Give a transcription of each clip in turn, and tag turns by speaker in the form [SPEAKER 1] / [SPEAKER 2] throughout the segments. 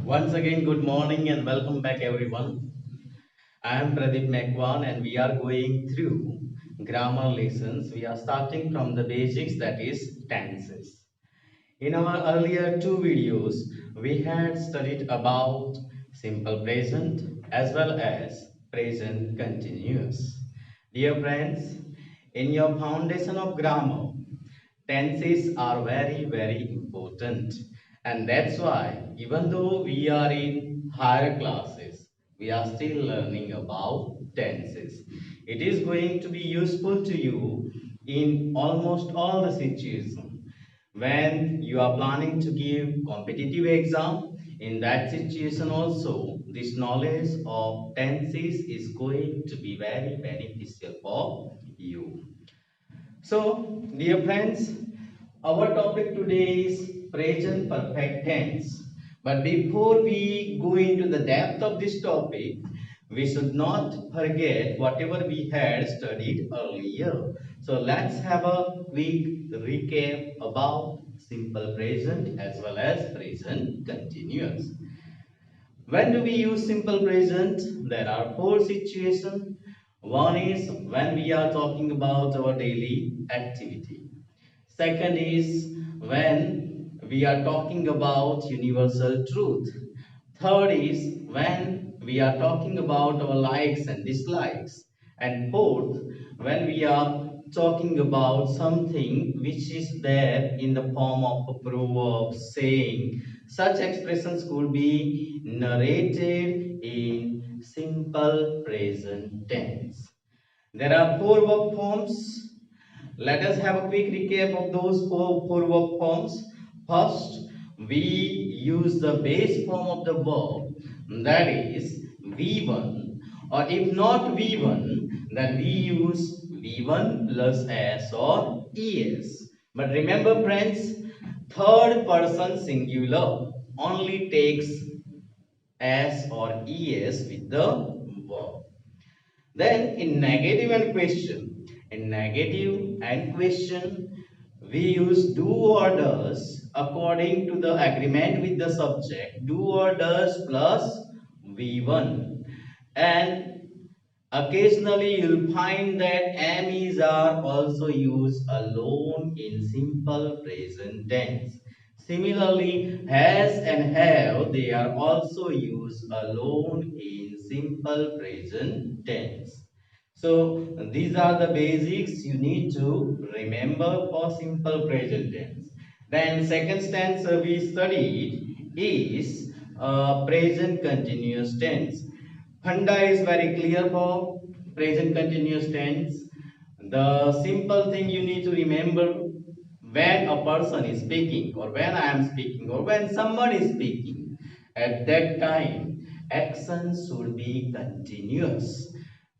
[SPEAKER 1] Once again, good morning and welcome back, everyone. I am Pradeep Mekwan, and we are going through grammar lessons. We are starting from the basics, that is, tenses. In our earlier two videos, we had studied about simple present as well as present continuous. Dear friends, in your foundation of grammar, tenses are very important, and that's why even though we are in higher classes, we are still learning about tenses. It is going to be useful to you in almost all the situations. When you are planning to give competitive exam, in that situation also this knowledge of tenses is going to be very beneficial for you. So, dear friends, our topic today is present perfect tense. But before we go into the depth of this topic, we should not forget whatever we had studied earlier. So, let's have a quick recap about simple present as well as present continuous. When do we use simple present? There are four situations. One is when we are talking about our daily activity. Second is when we are talking about universal truth. Third is when we are talking about our likes and dislikes. And fourth, when we are talking about something which is there in the form of a proverb, saying, such expressions could be narrated in simple present tense. There are four verb forms. Let us have a quick recap of those four verb forms. First, we use the base form of the verb, that is V1, or if not V1, then we use V1 plus S or ES. But remember, friends, third person singular only takes S or ES with the verb. Then in negative and question, we use do or does according to the agreement with the subject. Do or does plus V1. And occasionally you'll find that am is are also used alone in simple present tense. Similarly, has and have, they are also used alone in simple present tense. So these are the basics you need to remember for simple present tense. Then second stanza we studied is present continuous tense. Funda is very clear for present continuous tense. The simple thing you need to remember, when a person is speaking or when I am speaking or when someone is speaking, at that time action should be continuous.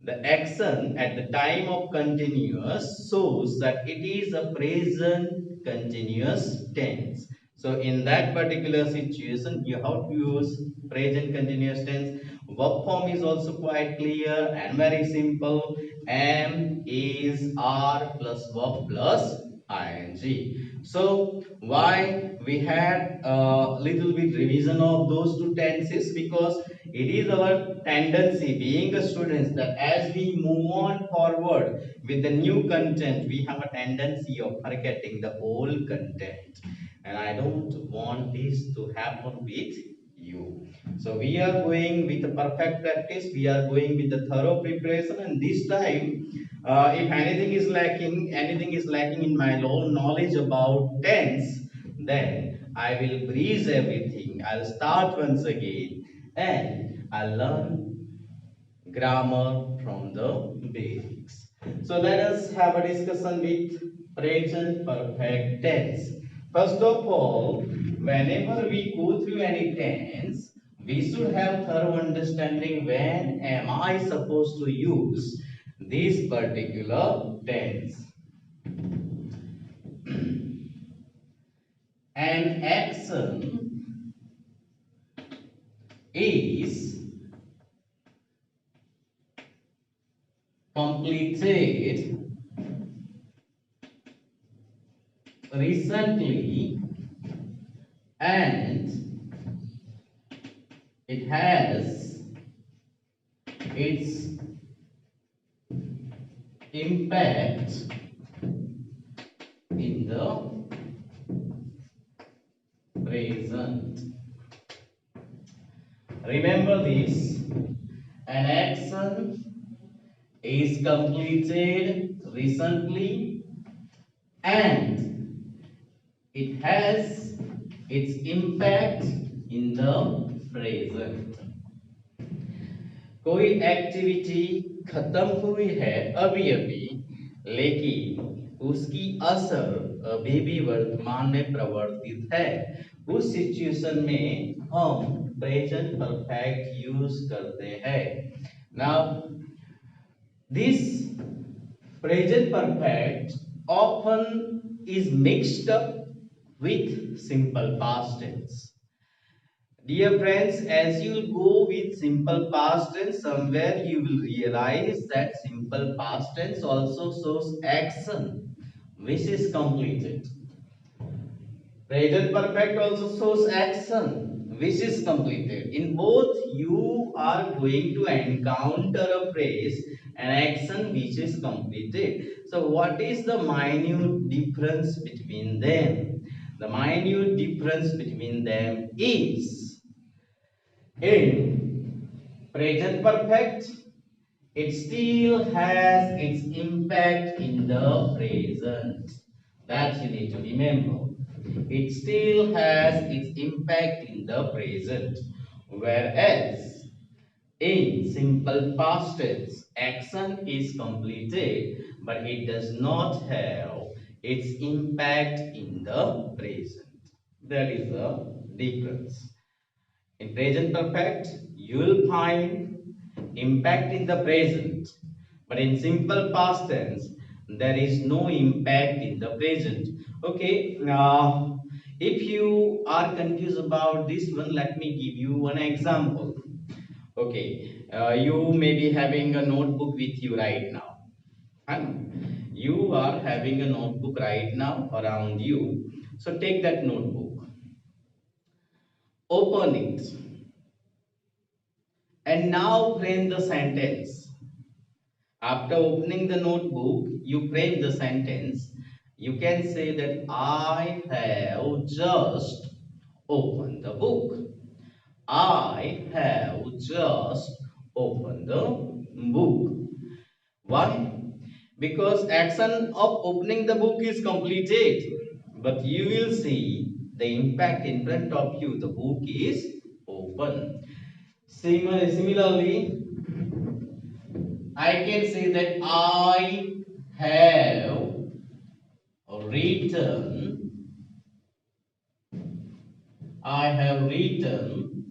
[SPEAKER 1] The action at the time of continuous shows that it is a present continuous tense. So in that particular situation, you have to use present continuous tense. Verb form is also quite clear and very simple. Am, is, are plus verb plus ing. So why we had a little bit revision of those two tenses, because it is our tendency being a students that as we move on forward with the new content, we have a tendency of forgetting the old content, and I don't want this to happen with you. So we are going with the perfect practice, we are going with the thorough preparation, and this time if anything is lacking in my own knowledge about tense, then I will breeze everything. I'll start once again and I'll learn grammar from the basics. So let us have a discussion with present perfect tense. First of all, whenever we go through any tense, we should have thorough understanding when am I supposed to use this particular tense. An action is completed recently and it has its impact in the present. Remember this, an action is completed recently and it has its impact in the present. कोई activity खत्म हुई है अभी अभी, लेकिन उसकी असर अभी भी वर्तमान में प्रवर्तित है। उस सिचुएशन में हम प्रेजेंट परफेक्ट यूज करते हैं। Now this present perfect often is mixed up with simple past tense. Dear friends, as you go with simple past tense, somewhere you will realize that simple past tense also shows action which is completed. Present perfect also shows action which is completed. In both, you are going to encounter a phrase, an action which is completed. So, what is the minute difference between them? The minute difference between them is in present perfect, it still has its impact in the present. That you need to remember. It still has its impact in the present. Whereas in simple past tense, action is completed, but it does not have its impact in the present. That is the difference. In present perfect, you will find impact in the present, but in simple past tense, there is no impact in the present. Okay, now if you are confused about this one, let me give you one example. Okay, you may be having a notebook with you right now. You are having a notebook right now around you. So take that notebook, open it, and now frame the sentence. After opening the notebook, you frame the sentence. You can say that I have just opened the book. I have just opened the book. Why? Because action of opening the book is completed, but you will see the impact in front of you. The book is open. Similarly, I can say that have written, I have written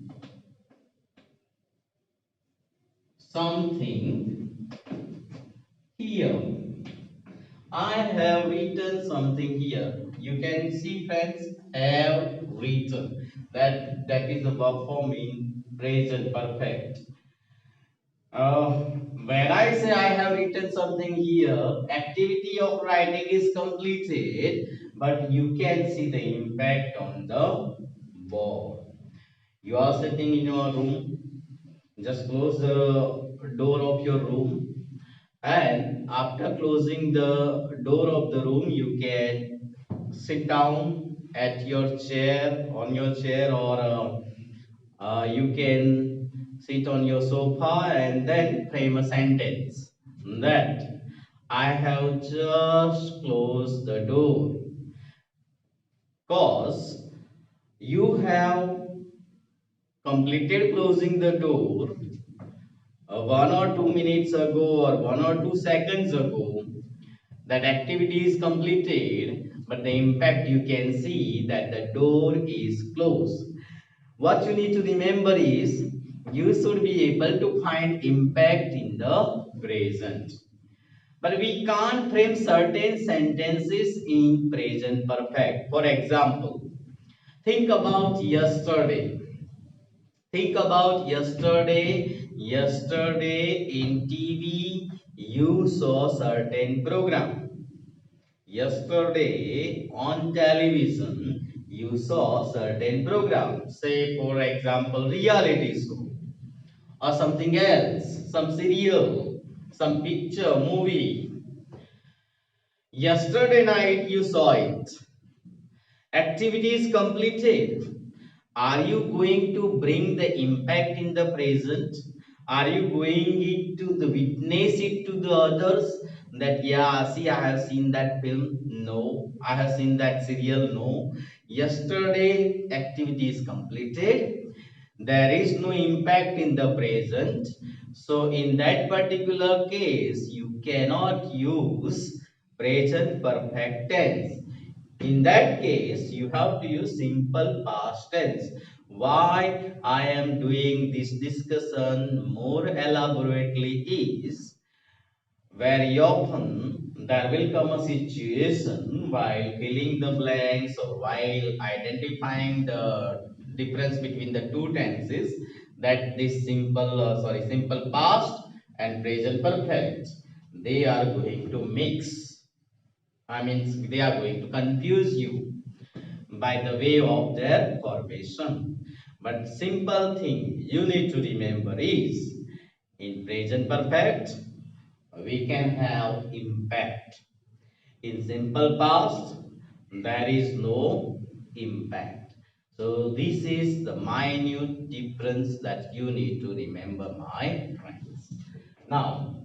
[SPEAKER 1] something here. I have written something here. You can see, friends, have written. That is the verb form in present perfect. When I say I have written something here, activity of writing is completed, but you can see the impact on the board. You are sitting in your room, just close the door of your room, and after closing the door of the room, you can sit down at your chair, on your chair, or you can sit on your sofa and then frame a sentence that I have just closed the door. Cause you have completed closing the door 1 or 2 minutes ago or 1 or 2 seconds ago. That activity is completed, but the impact you can see that the door is closed. What you need to remember is you should be able to find impact in the present. But we can't frame certain sentences in present perfect. For example, think about yesterday. Think about yesterday. Yesterday in TV, you saw certain program. Yesterday on television, you saw certain program, say for example reality show or something else, some serial, some picture, movie. Yesterday night you saw it. Activity is completed. Are you going to bring the impact in the present? Are you going it to the witness it to the others that yeah, see, I have seen that film? No. I have seen that serial? No. Yesterday activity is completed. There is no impact in the present. So in that particular case, you cannot use present perfect tense. In that case, you have to use simple past tense. Why I am doing this discussion more elaborately is very often there will come a situation while filling the blanks or while identifying the difference between the two tenses that this simple past and present perfect, they are going to mix. I mean, they are going to confuse you by the way of their formation. But simple thing you need to remember is in present perfect we can have impact. In simple past there is no impact. So this is the minute difference that you need to remember, my friends. Now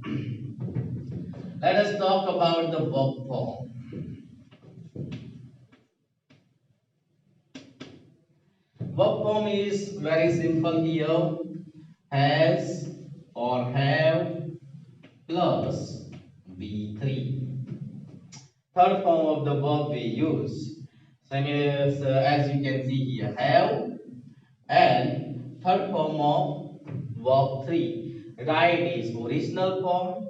[SPEAKER 1] let us talk about the verb form. Verb form is very simple here. Has or have plus V3. Third form of the verb we use. Same as you can see here, have, and third form of verb 3. Write is original form,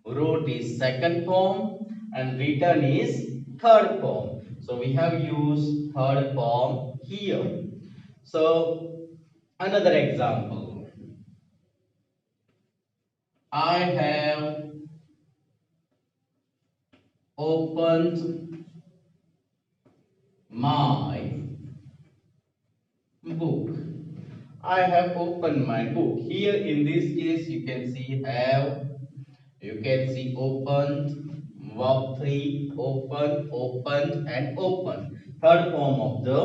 [SPEAKER 1] wrote is second form, and written is third form. So we have used third form here. So another example. I have opened my book. I have opened my book. Here in this case you can see have, you can see opened, verb 3, open, opened and open. Third form of the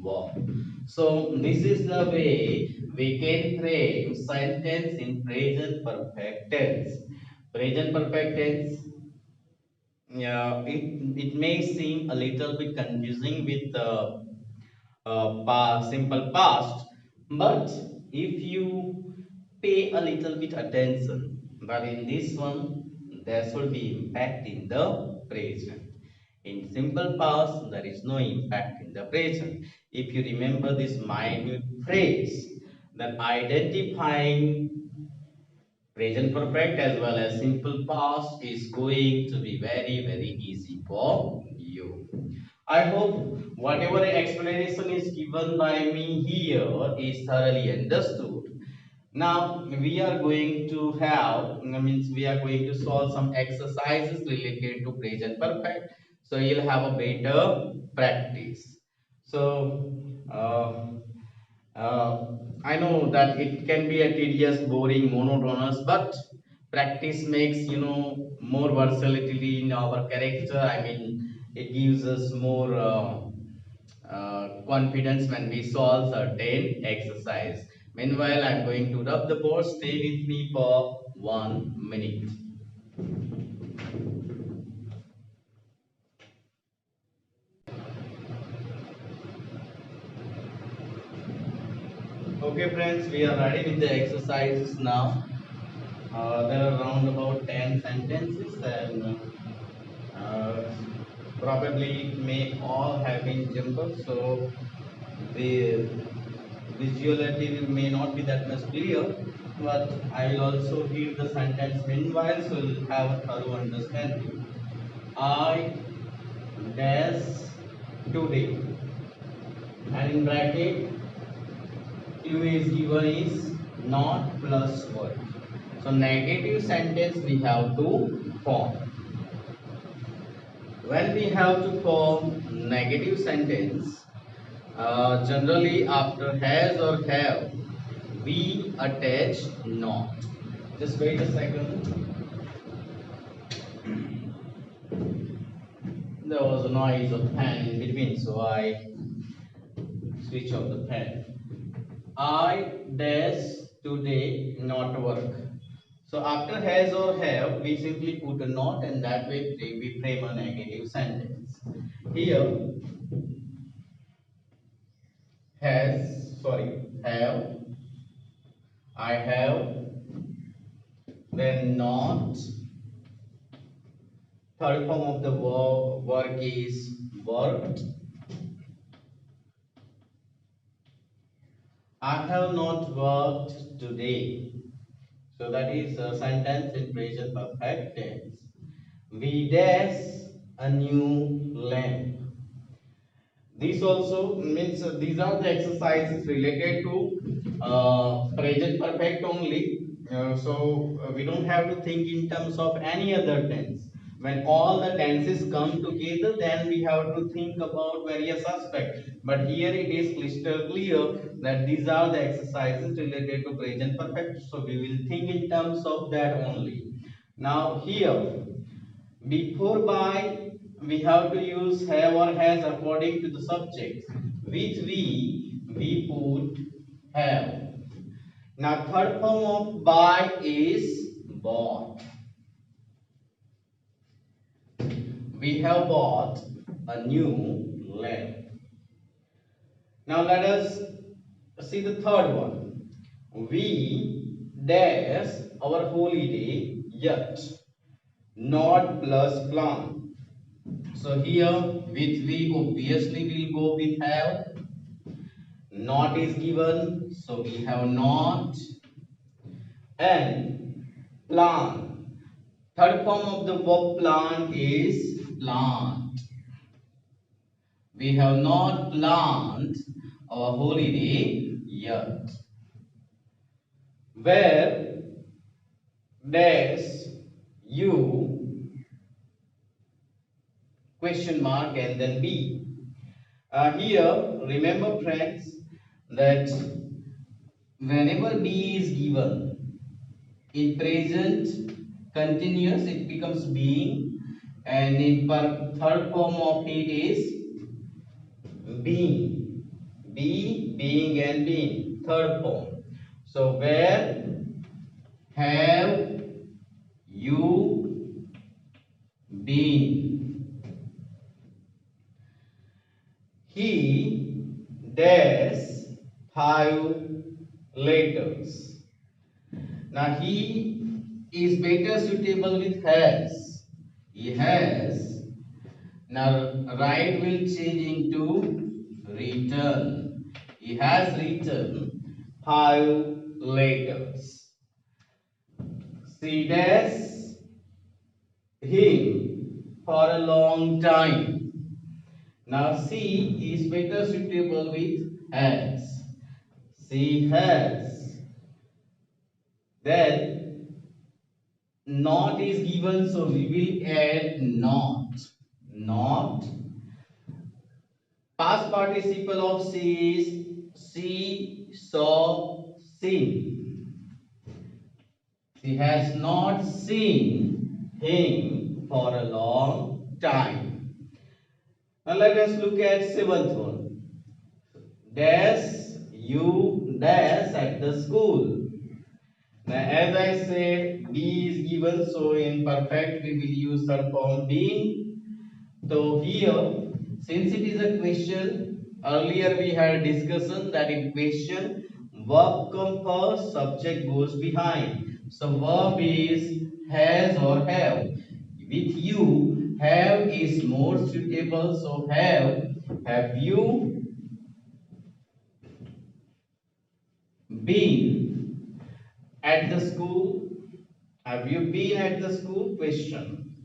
[SPEAKER 1] verb. So this is the way we can frame sentence in present perfect tense. Present perfect tense, yeah, it may seem a little bit confusing with simple past, but if you pay a little bit attention, but in this one there should be impact in the present. In simple past there is no impact in the present. If you remember this minute phrase, that identifying present perfect as well as simple past is going to be very easy for you. I hope whatever explanation is given by me here is thoroughly understood. Now we are going to have, means we are going to solve some exercises related to present perfect, so you'll have a better practice. So uh, I know that it can be a tedious, boring, monotonous, but practice makes, more versatility in our character. I mean, it gives us more confidence when we solve certain exercise. Meanwhile, I'm going to rub the board. Stay with me for 1 minute. Okay, friends, we are ready with the exercises now. There are around about 10 sentences, and uh, probably it may all have been jumbled, so the visuality may not be that much clear, but I will also read the sentence meanwhile, so you'll have a thorough understanding. I dash today, and in bracket Q is given is not plus word. So negative sentence we have to form. When we have to form negative sentence, Generally, after has or have, we attach not. Just wait a second. There was a noise of fan in between, so I switch off the fan. I dash today not work. So after has or have, we simply put a not, and that way we frame a negative sentence. Here, have, I have, then not. Third form of the verb work is worked. I have not worked today. So that is a sentence in present perfect tense. We dash a new lamp. This also means these are the exercises related to present perfect only. We don't have to think in terms of any other tense. When all the tenses come together, then we have to think about various aspects. But here it is crystal clear that these are the exercises related to present perfect. So we will think in terms of that only. Now here, before by, we have to use have or has according to the subject. With we put have. Now third form of buy is bought. We have bought a new lamp. Now let us see the third one. We dash our holiday yet, not plus plan. So here with we obviously will go with have. Not is given, so we have not. And plan. Third form of the verb plan is plant. We have not planned our holiday yet. Where dash you question mark and then be. Here remember friends that whenever be is given in present continuous it becomes being, and in third form of it is being. Be, being and being, third form. So where have you been? He dash 5 letters. Now he is better suitable with has. He has. Now write will change into written. He has written 5 letters. She dash him for a long time. Now she is better suitable with has. She has. Then not is given, so we will add not. Not. Past participle of she is she saw seen. She has not seen him for a long time. Now let us look at seventh one. Dash you dash at the school. Now as I said, be is given, so in perfect we will use third form being. So here, since it is a question, earlier we had discussion that in question verb come first, subject goes behind. So verb is has or have. With you, have is more suitable. So have you been at the school? Have you been at the school? Question.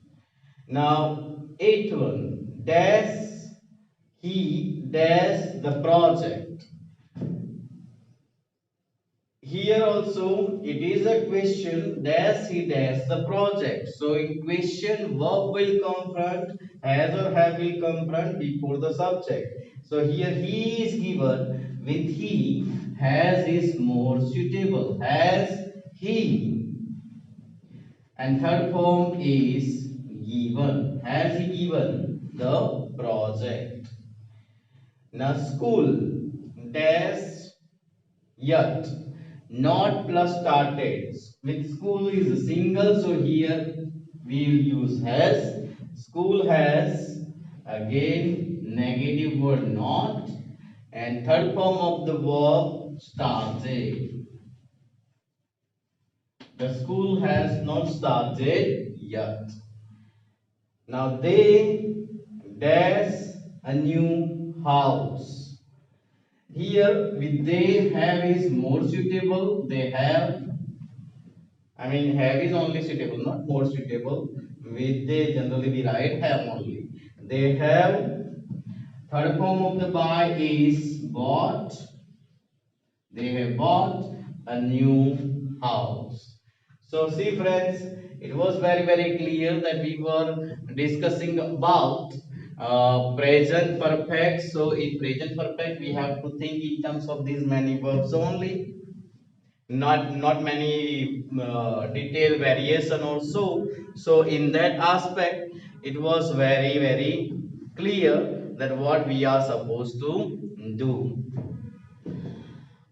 [SPEAKER 1] Now, eighth one. Dash he dash the project. Here also it is a question, dash he dash the project. So in question verb will come front, has or have will come front before the subject. So here he is given with he, has is more suitable, has he. And third form is given, has he given the project. Now school, dash, yet, not plus started. With school is a single, so here we will use has. School has, again negative word not, and third form of the verb started. The school has not started yet. Now they dash a new house. Here with they have is more suitable. They have, I mean have is only suitable, not more suitable. With they generally we write have only. They have, third form of the buy is bought. They have bought a new house. So see friends, it was very clear that we were discussing about present perfect. So in present perfect we have to think in terms of these many verbs only, not many detailed variation also. So in that aspect it was very clear that what we are supposed to do.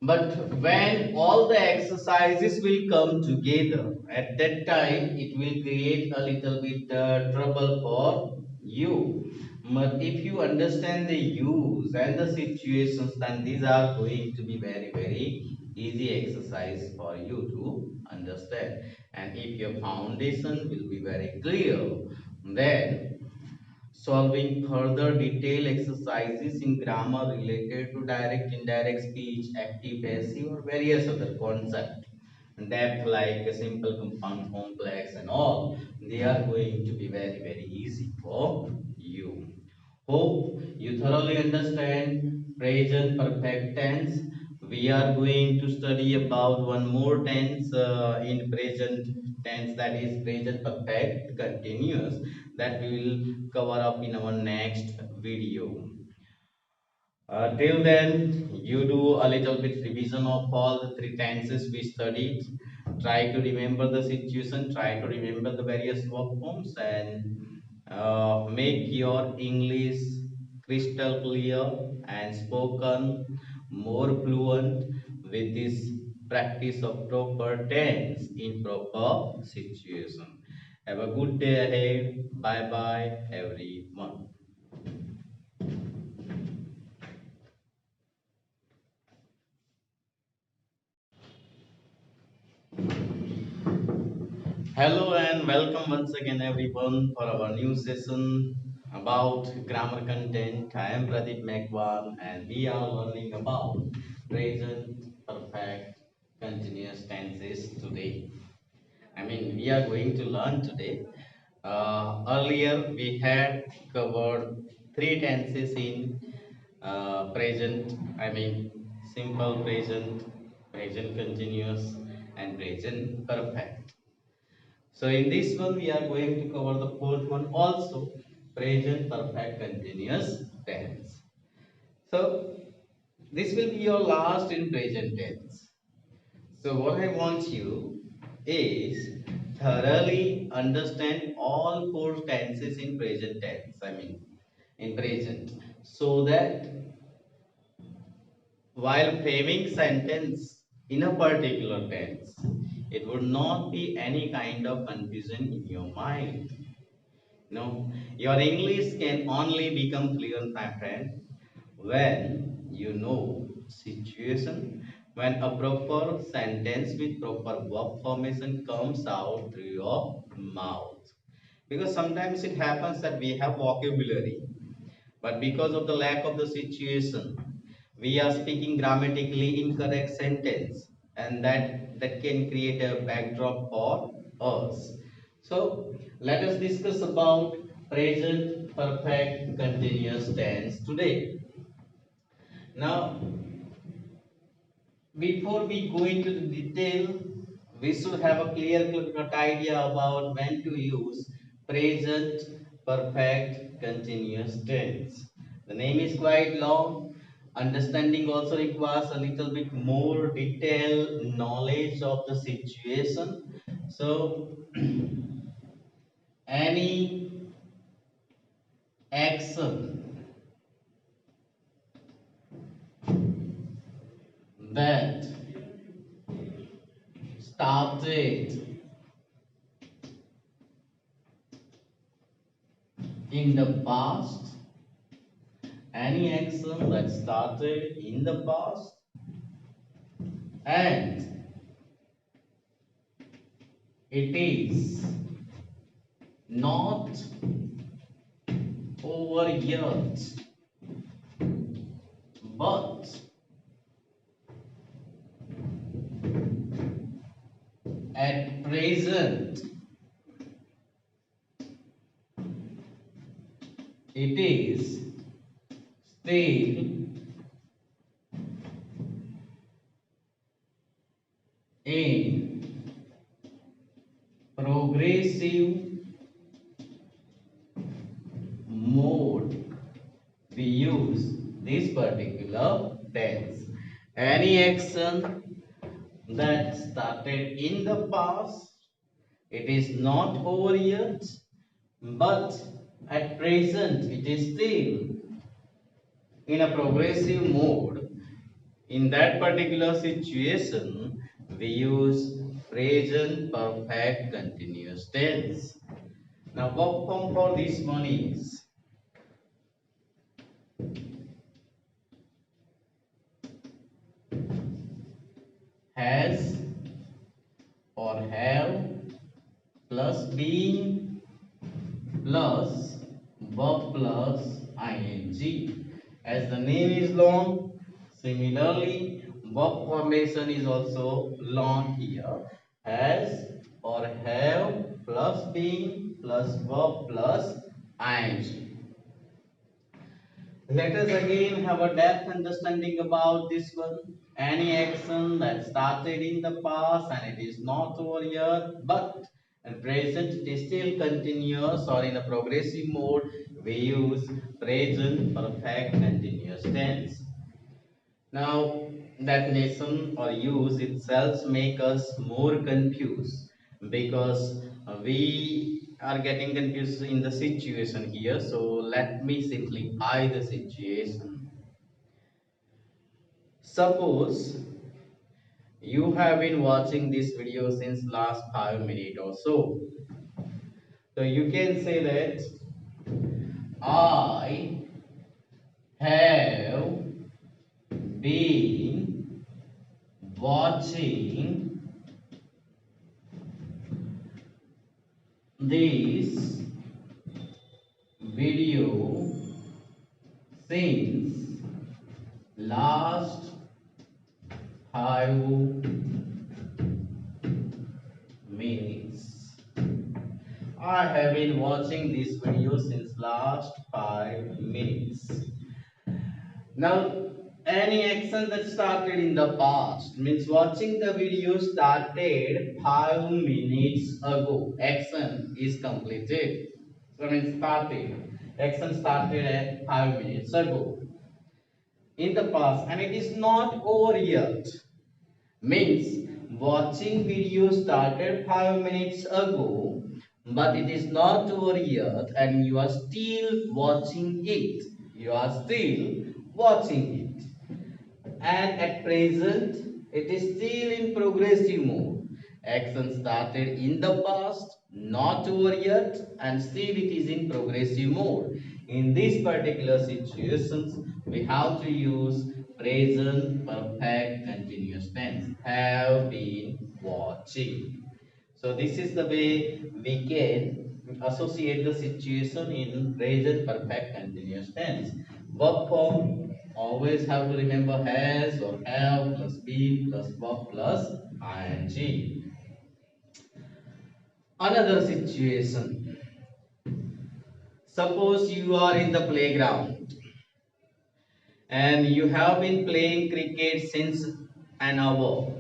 [SPEAKER 1] But when all the exercises will come together, at that time it will create a little bit trouble for you. But if you understand the use and the situations, then these are going to be very easy exercise for you to understand. And if your foundation will be very clear, then solving further detailed exercises in grammar related to direct, indirect speech, active, passive, or various other concepts. Depth like a simple, compound, complex, and all, they are going to be very easy for you. Hope you thoroughly understand present perfect tense. We are going to study about one more tense in present tense, that is present perfect continuous, that we will cover up in our next video. Till then, you do a little bit revision of all the three tenses we studied. Try to remember the situation, try to remember the various verb forms, and make your English crystal clear and spoken more fluent with this practice of proper tense in proper situation. Have a good day ahead. Bye bye, everyone. Hello and welcome once again everyone for our new session about grammar content. I am Pradeep Megwan and we are learning about present perfect continuous tenses today. I mean we are going to learn today. Earlier we had covered three tenses in present, I mean simple present, present continuous and present perfect. So in this one, we are going to cover the fourth one also, present perfect continuous tense. So this will be your last in present tense. So what I want you is thoroughly understand all four tenses in present tense. I mean in present, so that while framing sentence in a particular tense, it would not be any kind of confusion in your mind. No, your English can only become fluent, my friend, when you know situation, when a proper sentence with proper verb formation comes out through your mouth. Because sometimes it happens that we have vocabulary, but because of the lack of the situation, we are speaking grammatically incorrect sentence, and that can create a backdrop for us. So let us discuss about present perfect continuous tense today. Now, before we go into the detail, we should have a clear-cut idea about when to use present perfect continuous tense. The name is quite long. Understanding also requires a little bit more detailed knowledge of the situation. So, any action that started in the past, any action that started in the past and it is not over yet, but at present it is still in progressive mode. We use this particular tense. Any action that started in the past, it is not over yet, but at present it is still in a progressive mode. In that particular situation, we use present perfect continuous tense. Now, verb form for this one is has or have plus being plus verb plus ing. As the name is long, similarly, verb formation is also long here. Has or have plus being plus verb plus ing. Let us again have a depth understanding about this one. Any action that started in the past and it is not over yet, but at present it is still continuous or in a progressive mode, we use present perfect continuous tense. Now, definition or use itself make us more confused because we are getting confused in the situation here. So let me simplify the situation. Suppose you have been watching this video since last 5 minutes or so. So you can say that I have been watching this video since last 5 minutes. I have been watching this video since last 5 minutes. Now, any action that started in the past means watching the video started 5 minutes ago. Action is completed. So, means started. Action started at 5 minutes ago in the past, and it is not over yet. Means watching video started 5 minutes ago, but it is not over yet, and you are still watching it. You are still watching it, and at present it is still in progressive mode. Action started in the past, not over yet, and still it is in progressive mode. In these particular situations, we have to use present perfect continuous tense. Have been watching. So this is the way we can associate the situation in present perfect continuous tense. Verb form always have to remember has or have plus been plus verb plus ing. Another situation. Suppose you are in the playground and you have been playing cricket since an hour.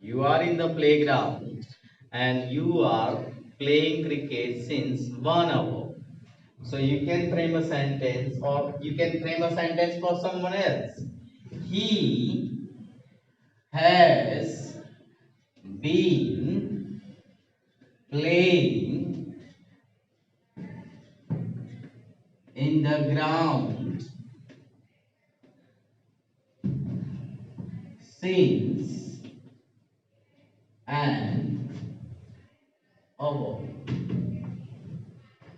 [SPEAKER 1] You are in the playground and you are playing cricket since 1 hour. So you can frame a sentence, or you can frame a sentence for someone else. He has been playing in the ground since an hour,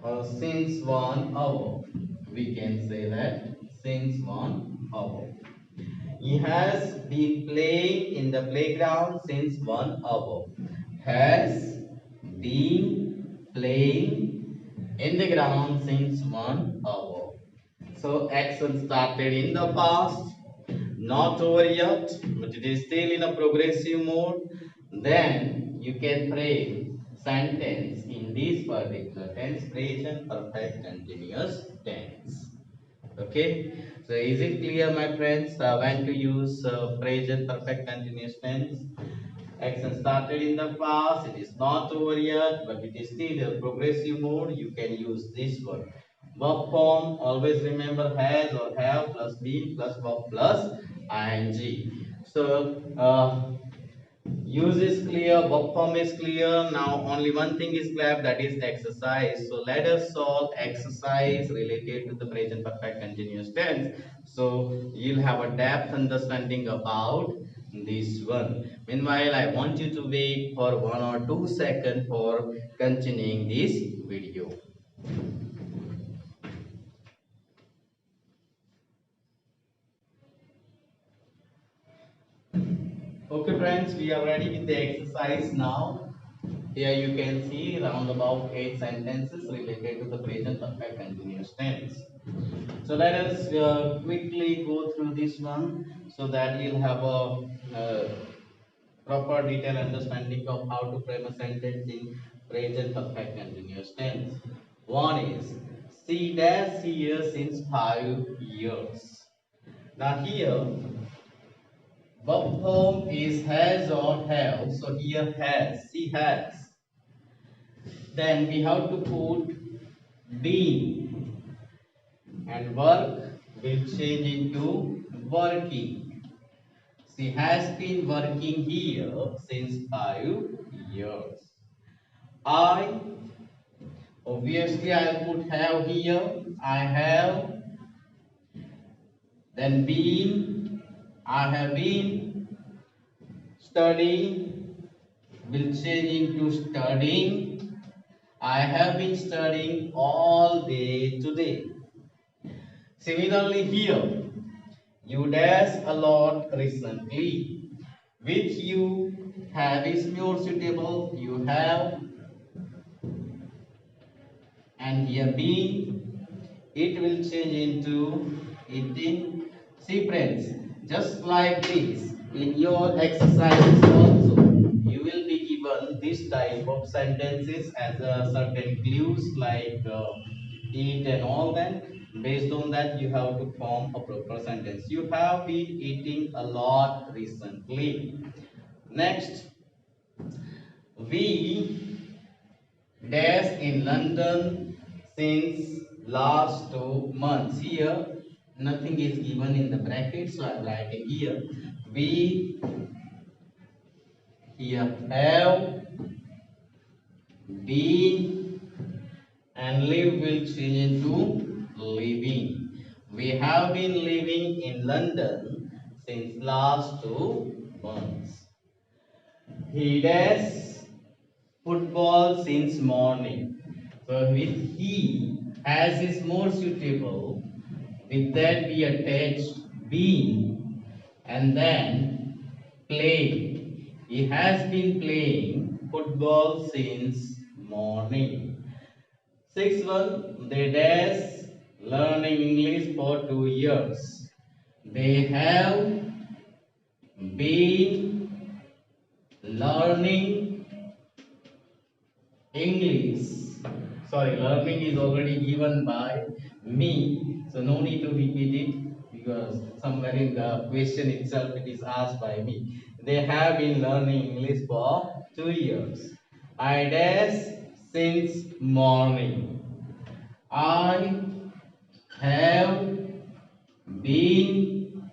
[SPEAKER 1] or since 1 hour. We can say that since 1 hour. He has been playing in the playground since 1 hour. Has been playing in the ground since 1 hour. So action started in the past, not over yet, but it is still in a progressive mode. Then you can frame sentence in this particular tense, present perfect continuous tense. Okay, so is it clear, my friends, when to use present perfect continuous tense? Action started in the past, it is not over yet, but it is still a progressive mode. You can use this one. Verb form, always remember has or have plus been plus verb plus ing. So, use is clear, verb form is clear. Now only one thing is left, that is exercise. So let us solve exercise related to the present perfect continuous tense. So you'll have a depth understanding about this one. Meanwhile, I want you to wait for 1 or 2 seconds for continuing this video. Okay friends, we are ready with the exercise now. Here you can see round about 8 sentences related to the present perfect continuous tense. So let us quickly go through this one so that you'll have a proper detailed understanding of how to frame a sentence in present perfect continuous tense. One is, she dash here since 5 years. Now here, verb form is has or have. So here has, she has. Then we have to put been, and work will change into working. She has been working here since 5 years. I, obviously I put have here. I have. Then been, I have been studying will change into studying. I have been studying all day today. Similarly here, you dash a lot recently. With you, have is more suitable. You have, and here been, it will change into eating. See friends, just like this, in your exercises also, you will be given this type of sentences as a certain clues like eat and all that. Based on that, you have to form a proper sentence. You have been eating a lot recently. Next, we dash in London since last 2 months. Here, nothing is given in the bracket, so I'm writing here. We here have been, and live will change into living. We have been living in London since last 2 months. He does football since morning. So with he as is more suitable. With that we attach been and then play. He has been playing football since morning. Sixth one, they dash learning English for 2 years. They have been learning English. Sorry, learning is already given by me, so no need to repeat it because somewhere in the question itself it is asked by me. They have been learning English for 2 years. I dash since morning. I have been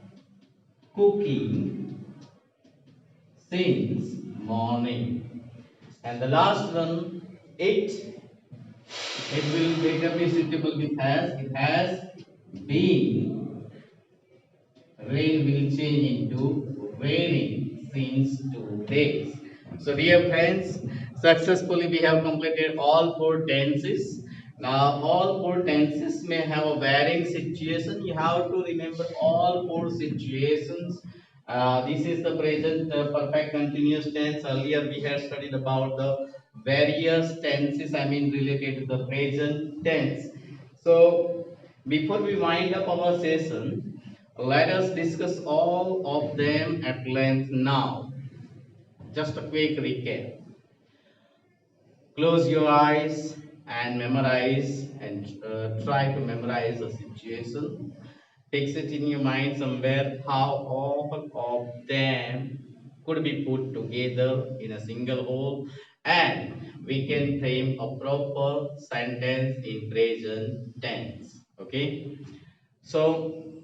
[SPEAKER 1] cooking since morning. And the last one, it will better be suitable with has. It has been, rain will change into raining since 2 days. So dear friends, successfully we have completed all four tenses. Now all four tenses may have a varying situation. You have to remember all four situations. This is the present perfect continuous tense. Earlier we had studied about the various tenses, I mean related to the present tense. So before we wind up our session, let us discuss all of them at length now. Just a quick recap. Close your eyes and memorize and try to memorize a situation. Fix it in your mind somewhere how all of them could be put together in a single whole, and we can frame a proper sentence in present tense. Okay. So,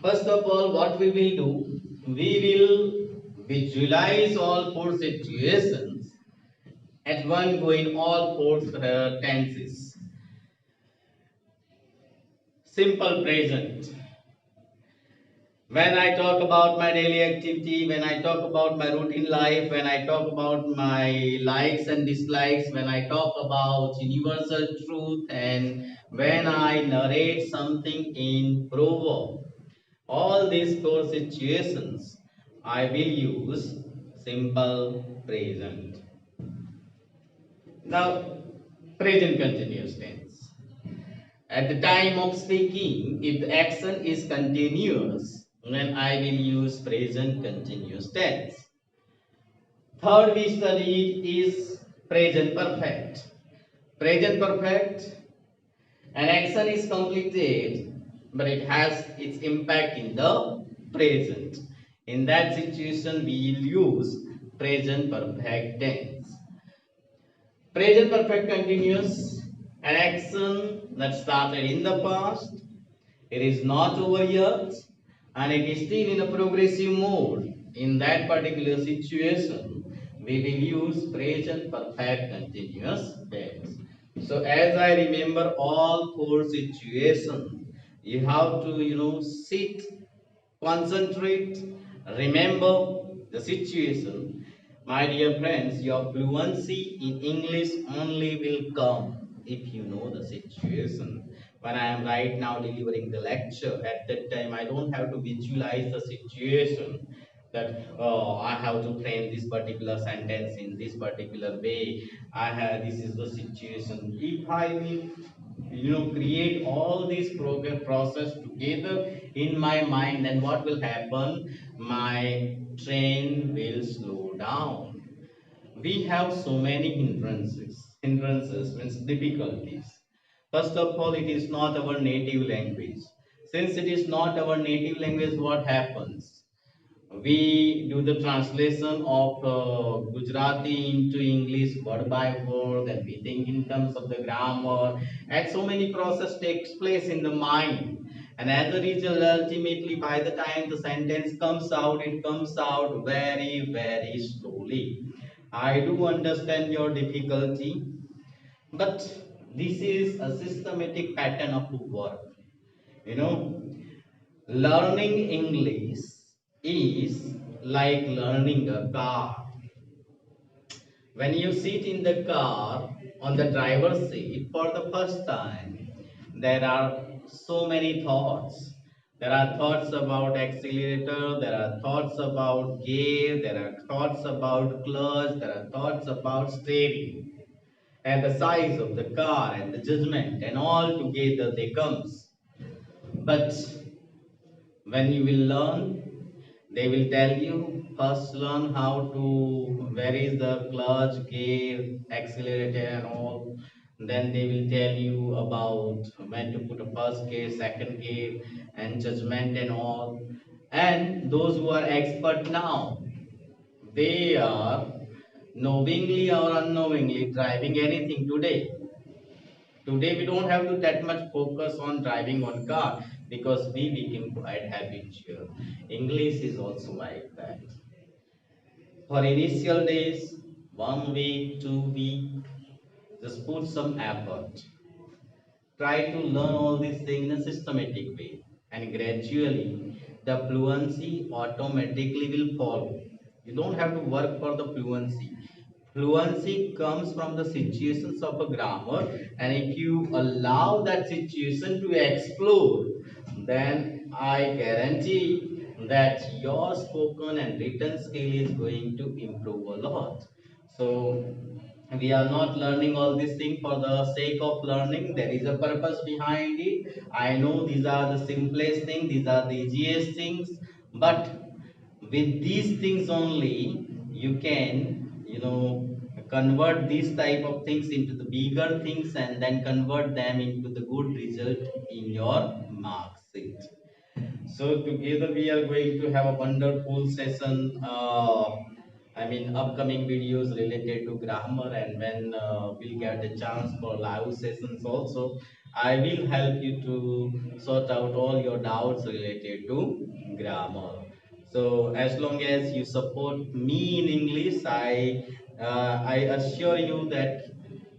[SPEAKER 1] first of all, what we will do, we will visualize all four situations at one go in all four tenses. Simple present. When I talk about my daily activity, when I talk about my routine life, when I talk about my likes and dislikes, when I talk about universal truth, and when I narrate something in proverb, all these four situations, I will use simple present. Now, present continuous tense. At the time of speaking, if the action is continuous, then I will use present continuous tense. Third we studied is present perfect. Present perfect, an action is completed, but it has its impact in the present. In that situation, we will use present perfect tense. Present perfect continuous, an action that started in the past, it is not over yet, and it is still in a progressive mode. In that particular situation, we will use present perfect continuous tense. So as I remember all four situations, you have to sit, concentrate, remember the situation. My dear friends, your fluency in English only will come if you know the situation. When I am right now delivering the lecture, at that time I don't have to visualize the situation that I have to frame this particular sentence in this particular way. I have this is the situation. If I will create all this program process together in my mind, then what will happen, my train will slow down. We have so many hindrances means difficulties. First of all, it is not our native language. Since it is not our native language, what happens, we do the translation of Gujarati into English word by word, and we think in terms of the grammar, and so many process takes place in the mind. And as a result, ultimately, by the time the sentence comes out, it comes out very, very slowly. I do understand your difficulty, but this is a systematic pattern of work. You know, learning English is like learning a car. When you sit in the car on the driver's seat for the first time, there are so many thoughts. There are thoughts about accelerator, there are thoughts about gear, there are thoughts about clutch, there are thoughts about steering, and the size of the car and the judgment, and all together they comes. But when you will learn, they will tell you first learn how to where is the clutch, gear, accelerator and all. Then they will tell you about when to put a first gear, second gear, and judgment and all. And those who are expert now, they are knowingly or unknowingly driving anything today. Today we don't have to that much focus on driving on car because we became quite habitual. English is also like that. For initial days, 1 week, 2 week, just put some effort. Try to learn all these things in a systematic way, and gradually the fluency automatically will follow. You don't have to work for the fluency. Fluency comes from the situations of a grammar, and if you allow that situation to explore, then I guarantee that your spoken and written skill is going to improve a lot. So we are not learning all these things for the sake of learning. There is a purpose behind it. I know these are the simplest things, these are the easiest things, but with these things only you can, convert these type of things into the bigger things and then convert them into the good result in your mark sheet. So together we are going to have a wonderful session. Upcoming videos related to grammar, and when we'll get the chance for live sessions also, I will help you to sort out all your doubts related to grammar. So as long as you support me in English, I assure you that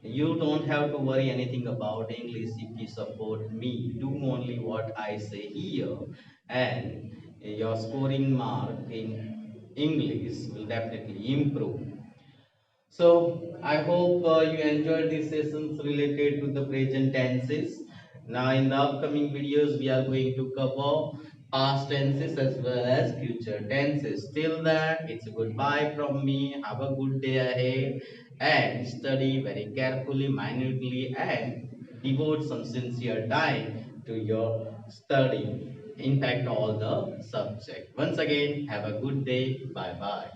[SPEAKER 1] you don't have to worry anything about English if you support me. Do only what I say here, and your scoring mark in English will definitely improve. So I hope you enjoyed these sessions related to the present tenses. Now in the upcoming videos we are going to cover past tenses as well as future tenses. Till then, it's a goodbye from me. Have a good day ahead and study very carefully, minutely, and devote some sincere time to your study. In fact, all the subject. Once again, have a good day. Bye bye.